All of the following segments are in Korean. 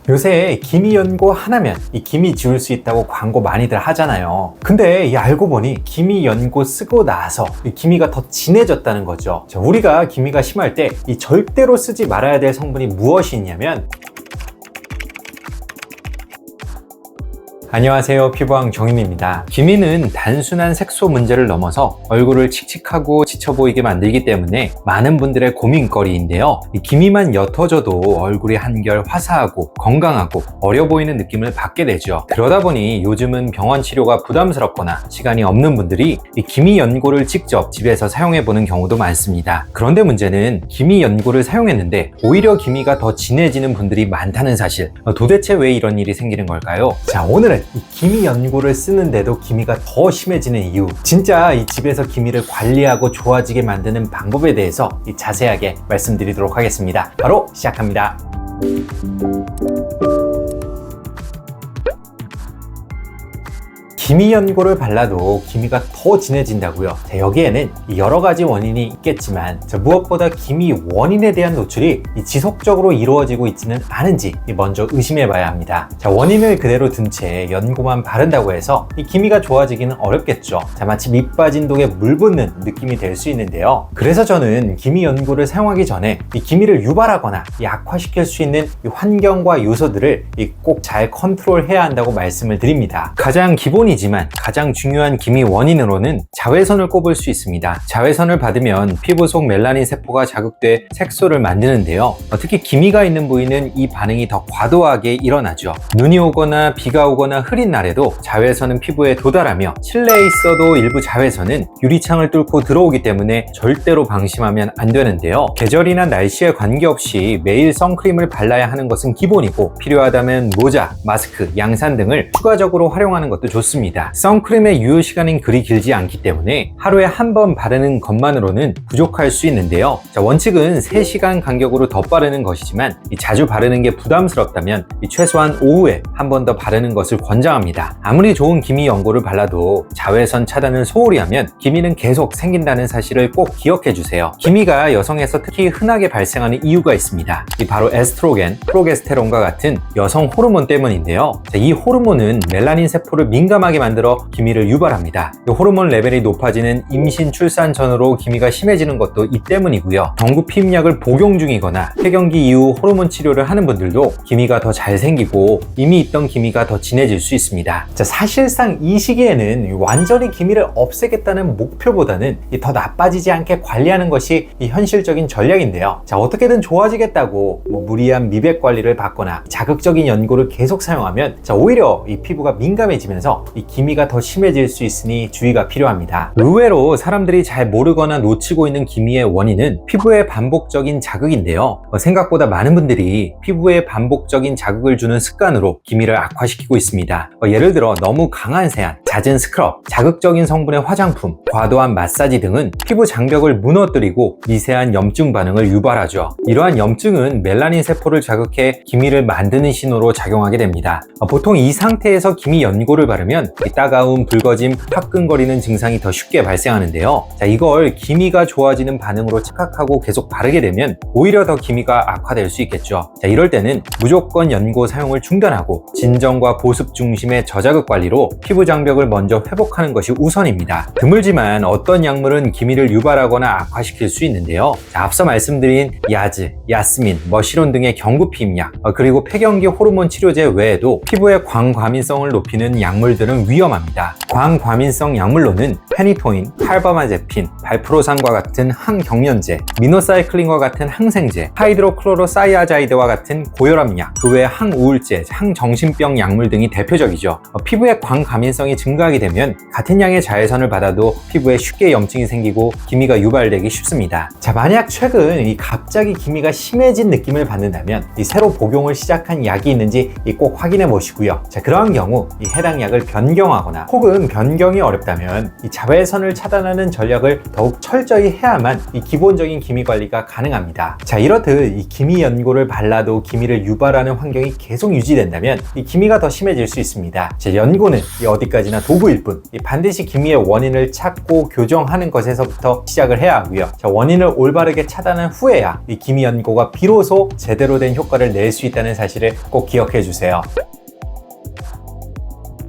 요새 기미 연고 하나면 이 기미 지울 수 있다고 광고 많이들 하잖아요. 근데 알고 보니 기미 연고 쓰고 나서 이 기미가 더 진해졌다는 거죠. 자, 우리가 기미가 심할 때 이 절대로 쓰지 말아야 될 성분이 무엇이 있냐면, 안녕하세요, 피부왕 정임입니다. 기미는 단순한 색소 문제를 넘어서 얼굴을 칙칙하고 지쳐 보이게 만들기 때문에 많은 분들의 고민거리인데요. 이 기미만 옅어져도 얼굴이 한결 화사하고 건강하고 어려 보이는 느낌을 받게 되죠. 그러다 보니 요즘은 병원 치료가 부담스럽거나 시간이 없는 분들이 이 기미 연고를 직접 집에서 사용해보는 경우도 많습니다. 그런데 문제는 기미 연고를 사용했는데 오히려 기미가 더 진해지는 분들이 많다는 사실. 도대체 왜 이런 일이 생기는 걸까요? 자, 오늘은 이 기미 연고를 쓰는데도 기미가 더 심해지는 이유, 진짜 이 집에서 기미를 관리하고 좋아지게 만드는 방법에 대해서 자세하게 말씀드리도록 하겠습니다. 바로 시작합니다. 기미 연고를 발라도 기미가 더 진해진다고요? 자, 여기에는 여러 가지 원인이 있겠지만 무엇보다 기미 원인에 대한 노출이 지속적으로 이루어지고 있지는 않은지 먼저 의심해 봐야 합니다. 자, 원인을 그대로 둔 채 연고만 바른다고 해서 이 기미가 좋아지기는 어렵겠죠. 자, 마치 밑 빠진 독에 물 붓는 느낌이 될 수 있는데요. 그래서 저는 기미 연고를 사용하기 전에 이 기미를 유발하거나 악화시킬 수 있는 이 환경과 요소들을 꼭 잘 컨트롤해야 한다고 말씀을 드립니다. 가장 기본이지만 가장 중요한 기미 원인으로는 자외선을 꼽을 수 있습니다. 자외선을 받으면 피부 속 멜라닌 세포가 자극돼 색소를 만드는데요. 특히 기미가 있는 부위는 이 반응이 더 과도하게 일어나죠. 눈이 오거나 비가 오거나 흐린 날에도 자외선은 피부에 도달하며 실내에 있어도 일부 자외선은 유리창을 뚫고 들어오기 때문에 절대로 방심하면 안 되는데요. 계절이나 날씨에 관계없이 매일 선크림을 발라야 하는 것은 기본이고, 필요하다면 모자, 마스크, 양산 등을 추가적으로 활용하는 것도 좋습니다. 선크림의 유효 시간은 그리 길지 않기 때문에 하루에 한 번 바르는 것만으로는 부족할 수 있는데요. 자, 원칙은 3시간 간격으로 더 바르는 것이지만 자주 바르는 게 부담스럽다면 최소한 오후에 한 번 더 바르는 것을 권장합니다. 아무리 좋은 기미 연고를 발라도 자외선 차단을 소홀히 하면 기미는 계속 생긴다는 사실을 꼭 기억해 주세요. 기미가 여성에서 특히 흔하게 발생하는 이유가 있습니다. 바로 에스트로겐, 프로게스테론과 같은 여성 호르몬 때문인데요. 자, 이 호르몬은 멜라닌 세포를 민감하게 만들어 기미를 유발합니다. 호르몬 레벨이 높아지는 임신, 출산 전후로 기미가 심해지는 것도 이 때문이고요. 경구 피임약을 복용 중이거나 폐경기 이후 호르몬 치료를 하는 분들도 기미가 더 잘 생기고 이미 있던 기미가 더 진해질 수 있습니다. 자, 사실상 이 시기에는 완전히 기미를 없애겠다는 목표보다는 더 나빠지지 않게 관리하는 것이 현실적인 전략인데요. 자, 어떻게든 좋아지겠다고 무리한 미백 관리를 받거나 자극적인 연고를 계속 사용하면 오히려 피부가 민감해지면서 기미가 더 심해질 수 있으니 주의가 필요합니다. 의외로 사람들이 잘 모르거나 놓치고 있는 기미의 원인은 피부의 반복적인 자극인데요. 생각보다 많은 분들이 피부에 반복적인 자극을 주는 습관으로 기미를 악화시키고 있습니다. 예를 들어 너무 강한 세안, 잦은 스크럽, 자극적인 성분의 화장품, 과도한 마사지 등은 피부 장벽을 무너뜨리고 미세한 염증 반응을 유발하죠. 이러한 염증은 멜라닌 세포를 자극해 기미를 만드는 신호로 작용하게 됩니다. 보통 이 상태에서 기미 연고를 바르면 따가움, 붉어짐, 화끈거리는 증상이 더 쉽게 발생하는데요. 자, 이걸 기미가 좋아지는 반응으로 착각하고 계속 바르게 되면 오히려 더 기미가 악화될 수 있겠죠. 자, 이럴 때는 무조건 연고 사용을 중단하고 진정과 보습 중심의 저자극 관리로 피부 장벽을 먼저 회복하는 것이 우선입니다. 드물지만 어떤 약물은 기미를 유발하거나 악화시킬 수 있는데요. 자, 앞서 말씀드린 야즈, 야스민, 머시론 등의 경구 피임약, 그리고 폐경기 호르몬 치료제 외에도 피부의 광과민성을 높이는 약물들은 위험합니다. 광과민성 약물로는 페니토인, 칼바마제핀, 발프로산과 같은 항경련제, 미노사이클린과 같은 항생제, 하이드로클로로사이아자이드와 같은 고혈압약, 그 외 항우울제, 항정신병 약물 등이 대표적이죠. 피부의 광과민성이 증가하게 되면 같은 양의 자외선을 받아도 피부에 쉽게 염증이 생기고 기미가 유발되기 쉽습니다. 자, 만약 최근 갑자기 기미가 심해진 느낌을 받는다면 새로 복용을 시작한 약이 있는지 꼭 확인해 보시고요. 자, 그러한 경우 해당 약을 변경하거나 혹은 변경이 어렵다면 이 자외선을 차단하는 전략을 더욱 철저히 해야만 이 기본적인 기미 관리가 가능합니다. 자, 이렇듯 이 기미 연고를 발라도 기미를 유발하는 환경이 계속 유지된다면 이 기미가 더 심해질 수 있습니다. 자, 연고는 어디까지나 도구일 뿐 반드시 기미의 원인을 찾고 교정하는 것에서부터 시작을 해야 하고요. 자, 원인을 올바르게 차단한 후에야 이 기미 연고가 비로소 제대로 된 효과를 낼 수 있다는 사실을 꼭 기억해 주세요.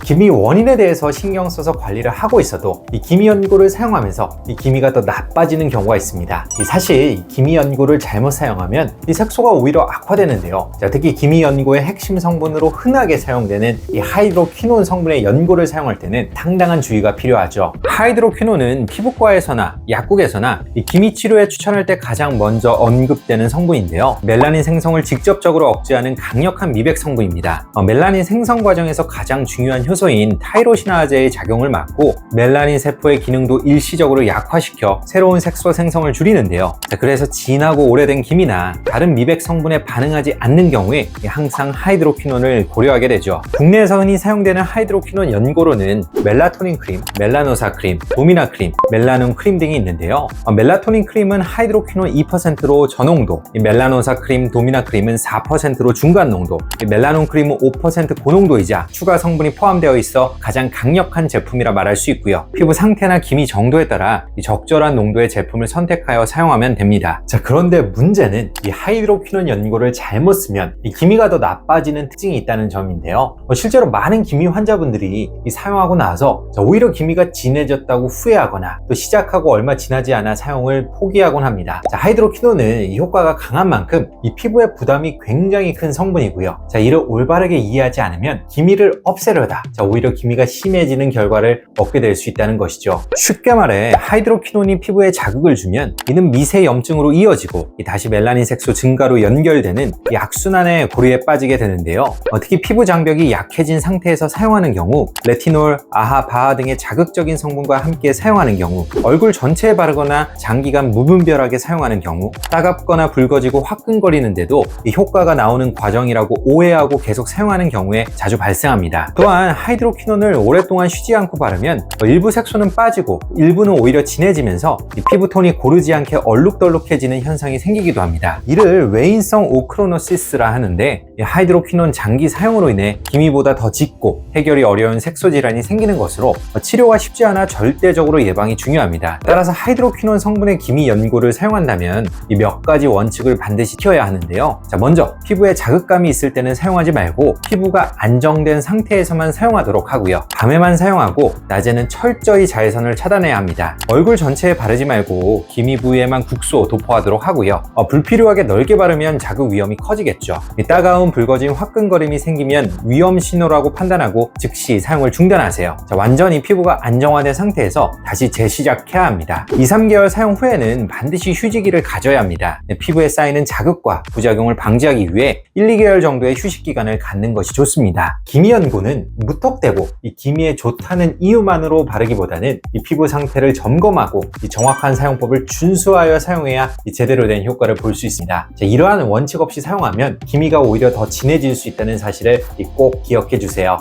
기미 원인에 대해서 신경 써서 관리를 하고 있어도 이 기미 연고를 사용하면서 이 기미가 더 나빠지는 경우가 있습니다. 사실 이 기미 연고를 잘못 사용하면 이 색소가 오히려 악화되는데요. 자, 특히 기미 연고의 핵심 성분으로 흔하게 사용되는 이 하이드로퀴논 성분의 연고를 사용할 때는 상당한 주의가 필요하죠. 하이드로퀴논은 피부과에서나 약국에서나 이 기미 치료에 추천할 때 가장 먼저 언급되는 성분인데요. 멜라닌 생성을 직접적으로 억제하는 강력한 미백 성분입니다. 멜라닌 생성 과정에서 가장 중요한 효소인 타이로시나제의 작용을 막고 멜라닌 세포의 기능도 일시적으로 약화시켜 새로운 색소 생성을 줄이는데요. 그래서 진하고 오래된 기미나 다른 미백 성분에 반응하지 않는 경우에 항상 하이드로퀴논을 고려하게 되죠. 국내에서 흔히 사용되는 하이드로퀴논 연고로는 멜라토닌 크림, 멜라노사 크림, 도미나 크림, 멜라논 크림 등이 있는데요. 멜라토닌 크림은 하이드로퀴논 2%로 저농도, 멜라노사 크림, 도미나 크림은 4%로 중간 농도, 멜라논 크림은 5% 고농도이자 추가 성분이 포함되어 있어 가장 강력한 제품이라 말할 수 있고요. 피부 상태나 기미 정도에 따라 적절한 농도의 제품을 선택하여 사용하면 됩니다. 자, 그런데 문제는 이 하이드로퀴논 연고를 잘못 쓰면 이 기미가 더 나빠지는 특징이 있다는 점인데요. 실제로 많은 기미 환자분들이 사용하고 나서 오히려 기미가 진해졌다고 후회하거나 또 시작하고 얼마 지나지 않아 사용을 포기하곤 합니다. 자, 하이드로퀴논은 이 효과가 강한 만큼 이 피부에 부담이 굉장히 큰 성분이고요. 자, 이를 올바르게 이해하지 않으면 기미를 없애려다 오히려 기미가 심해지는 결과를 얻게 될 수 있다는 것이죠. 쉽게 말해 하이드로퀴논이 피부에 자극을 주면 이는 미세 염증으로 이어지고 다시 멜라닌 색소 증가로 연결되는 이 악순환의 고리에 빠지게 되는데요. 특히 피부 장벽이 약해진 상태에서 사용하는 경우 레티놀, 아하, 바하 등의 자극적인 성분과 함께 사용하는 경우, 얼굴 전체에 바르거나 장기간 무분별하게 사용하는 경우, 따갑거나 붉어지고 화끈거리는데도 이 효과가 나오는 과정이라고 오해하고 계속 사용하는 경우에 자주 발생합니다. 또한 하이드로퀴논을 오랫동안 쉬지 않고 바르면 일부 색소는 빠지고 일부는 오히려 진해지면서 이 피부톤이 고르지 않게 얼룩덜룩해지는 현상이 생기기도 합니다. 이를 외인성 오크로노시스라 하는데 이 하이드로퀴논 장기 사용으로 인해 기미보다 더 짙고 해결이 어려운 색소 질환이 생기는 것으로 치료가 쉽지 않아 절대적으로 예방이 중요합니다. 따라서 하이드로퀴논 성분의 기미 연고를 사용한다면 이 몇 가지 원칙을 반드시 지켜야 하는데요. 자, 먼저 피부에 자극감이 있을 때는 사용하지 말고 피부가 안정된 상태에서만 사용하도록 하고요. 밤에만 사용하고 낮에는 철저히 자외선을 차단해야 합니다. 얼굴 전체에 바르지 말고 기미 부위에만 국소 도포하도록 하고요. 불필요하게 넓게 바르면 자극 위험이 커지겠죠. 따가운 붉어짐, 화끈거림이 생기면 위험 신호라고 판단하고 즉시 사용을 중단하세요. 자, 완전히 피부가 안정화된 상태에서 다시 재시작해야 합니다. 2-3개월 사용 후에는 반드시 휴지기를 가져야 합니다. 피부에 쌓이는 자극과 부작용을 방지하기 위해 1-2개월 정도의 휴식 기간을 갖는 것이 좋습니다. 기미 연고는 무턱대고 이 기미에 좋다는 이유만으로 바르기보다는 이 피부 상태를 점검하고 이 정확한 사용법을 준수하여 사용해야 이 제대로 된 효과를 볼 수 있습니다. 자, 이러한 원칙 없이 사용하면 기미가 오히려 더 진해질 수 있다는 사실을 꼭 기억해 주세요.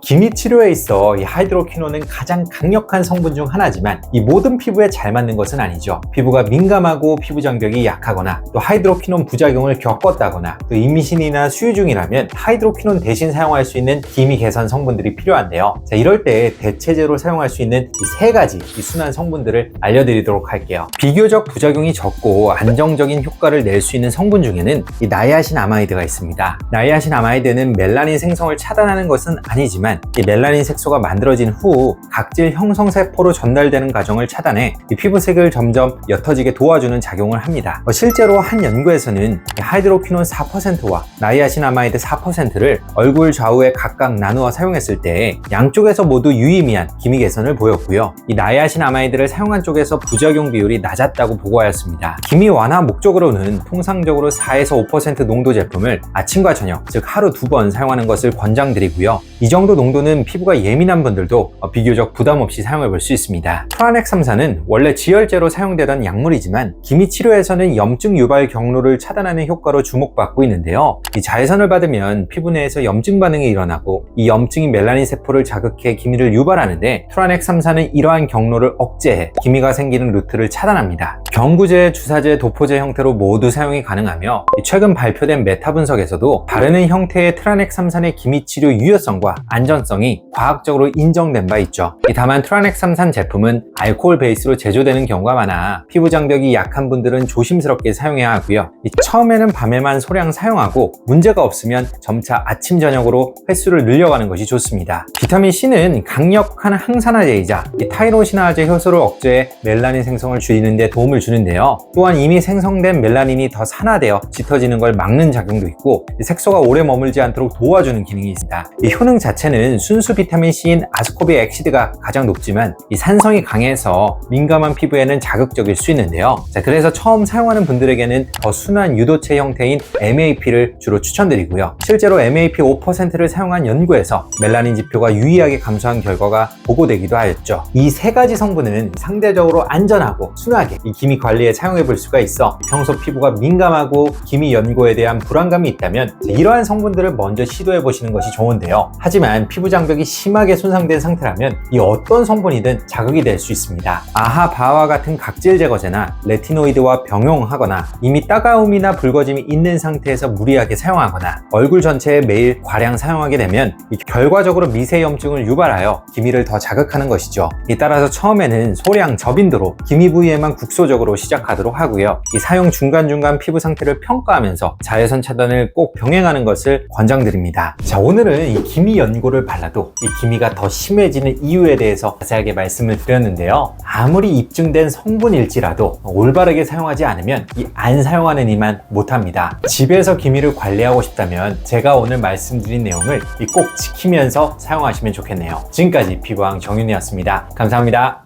기미 치료에 있어 이 하이드로퀴논은 가장 강력한 성분 중 하나지만 이 모든 피부에 잘 맞는 것은 아니죠. 피부가 민감하고 피부 장벽이 약하거나 또 하이드로퀴논 부작용을 겪었다거나 또 임신이나 수유 중이라면 하이드로퀴논 대신 사용할 수 있는 기미 개선 성분들이 필요한데요. 자, 이럴 때 대체제로 사용할 수 있는 이 3가지 이 순한 성분들을 알려드리도록 할게요. 비교적 부작용이 적고 안정적인 효과를 낼 수 있는 성분 중에는 이 나이아신아마이드가 있습니다. 나이아신아마이드는 멜라닌 생성을 차단하는 것은 아니지만 이 멜라닌 색소가 만들어진 후 각질 형성 세포로 전달되는 과정을 차단해 이 피부색을 점점 옅어지게 도와주는 작용을 합니다. 실제로 한 연구에서는 하이드로퀴논 4%와 나이아신아마이드 4%를 얼굴 좌우에 각각 나누어 사용했을 때 양쪽에서 모두 유의미한 기미 개선을 보였고요. 이 나이아신아마이드를 사용한 쪽에서 부작용 비율이 낮았다고 보고하였습니다. 기미 완화 목적으로는 통상적으로 4에서 5% 농도 제품을 아침과 저녁, 즉 하루 2번 사용하는 것을 권장드리고요. 이 정도 농도는 피부가 예민한 분들도 비교적 부담 없이 사용해 볼 수 있습니다. 트라넥삼산은 원래 지혈제로 사용되던 약물이지만 기미 치료에서는 염증 유발 경로를 차단하는 효과로 주목받고 있는데요. 이 자외선을 받으면 피부 내에서 염증 반응이 일어나고 이 염증이 멜라닌 세포를 자극해 기미를 유발하는데 트라넥삼산은 이러한 경로를 억제해 기미가 생기는 루트를 차단합니다. 경구제, 주사제, 도포제 형태로 모두 사용이 가능하며 최근 발표된 메타 분석에서도 바르는 형태의 트라넥삼산의 기미 치료 유효성과 안전성이 과학적으로 인정된 바 있죠. 다만 트라넥삼산 제품은 알코올 베이스로 제조되는 경우가 많아 피부 장벽이 약한 분들은 조심스럽게 사용해야 하고요. 처음에는 밤에만 소량 사용하고 문제가 없으면 점차 아침 저녁으로 횟수를 늘려가는 것이 좋습니다. 비타민 C는 강력한 항산화제이자 타이로시나제 효소를 억제해 멜라닌 생성을 줄이는 데 도움을 주는데요. 또한 이미 생성된 멜라닌이 더 산화되어 짙어지는 걸 막는 작용도 있고 색소가 오래 머물지 않도록 도와주는 기능이 있습니다. 이 효능 자체는 순수 비타민 C인 아스코빅 액시드가 가장 높지만 이 산성이 강해서 민감한 피부에는 자극적일 수 있는데요. 그래서 처음 사용하는 분들에게는 더 순한 유도체 형태인 MAP를 주로 추천드리고요. 실제로 MAP 5%를 사용한 연구에서 멜라닌 지표가 유의하게 감소한 결과가 보고되기도 하였죠. 이 세 가지 성분은 상대적으로 안전하고 순하게 이 기미 관리에 사용해 볼 수가 있어 평소 피부가 민감하고 기미 연고에 대한 불안감이 있다면 이러한 성분들을 먼저 시도해 보시는 것이 좋은데요. 하지만 피부 장벽이 심하게 손상된 상태라면 이 어떤 성분이든 자극이 될 수 있습니다. 아하 바와 같은 각질 제거제나 레티노이드와 병용하거나 이미 따가움이나 붉어짐이 있는 상태에서 무리하게 사용하거나 얼굴 전체에 매일 과량 사용하게 되면 결과적으로 미세염증을 유발하여 기미를 더 자극하는 것이죠. 따라서 처음에는 소량 저빈도로 기미 부위에만 국소적으로 시작하도록 하고요. 이 사용 중간중간 피부 상태를 평가하면서 자외선 차단을 꼭 병행하는 것을 권장드립니다. 자, 오늘은 이 기미 연고를 발라도 이 기미가 더 심해지는 이유에 대해서 자세하게 말씀을 드렸는데요. 아무리 입증된 성분일지라도 올바르게 사용하지 않으면 이 안 사용하는 이만 못합니다. 집에서 기미를 관리하고 싶다면 제가 오늘 말씀드린 내용을 꼭 지키면서 사용하시면 좋겠네요. 지금까지 피부왕 정윤이었습니다. 감사합니다.